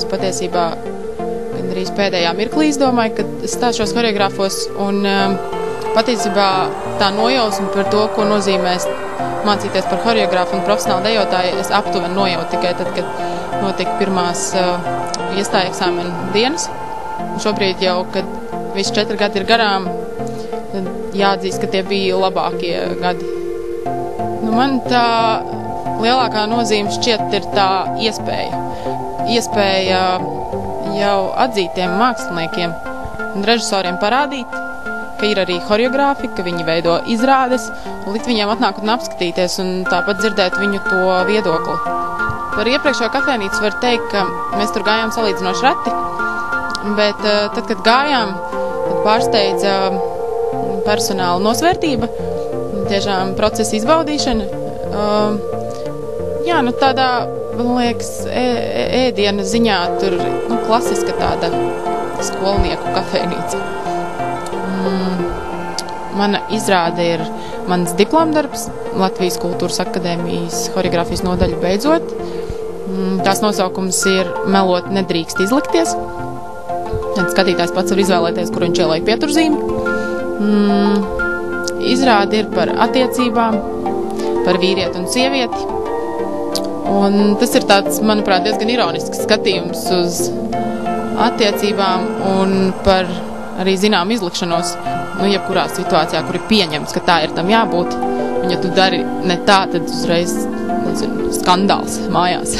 nedaudz patiesībā gandrīz pēdējā mirklī izdomāju, ka stāšos horeogrāfos, un patiesībā tā nojausma par to, ko nozīmē mācīties par horeogrāfu un profesionālu dejotāju, es aptuveni nojautu tikai tad, kad notika pirmās iestāja eksāmena dienas. Un šobrīd jau, kad visi 4 gadi ir garām, jāatzīst, ka tie bija labākie gadi. Man tā lielākā nozīme šķiet ir tā iespēja. Iespēja jau atzītiem māksliniekiem un režisoriem parādīt, ka ir arī horeogrāfi, ka viņi veido izrādes, un likt viņiem atnākt un apskatīties un tāpat dzirdēt viņu to viedokli. Par iepriekšējo kafejnīcu var teikt, ka mēs tur gājām salīdzinoši reti, bet tad, kad gājām, tad pārsteidza personāla nosvērtība, tiešām procesa izbaudīšana. Jā, tādā, man liekas, ēdiena ziņā tur klasiska tāda skolnieku kafejnīca. Mana izrāde ir mans diplomdarbs Latvijas Kultūras akadēmijas horeogrāfijas nodaļu beidzot. Tās nosaukums ir Melot nedrīkst izlikties. Tad skatītājs pats var izvēlēties, kur viņš ieliek pieturzīmi. Izrāde ir par attiecībām, par vīrieti un sievieti. Un tas ir tāds, manuprāt, diezgan ironisks skatījums uz attiecībām un par arī zinām izlikšanos. Jebkurā situācijā, kur ir pieņemts, ka tā ir tam jābūt, un ja tu dari ne tā, tad uzreiz, skandāls mājās.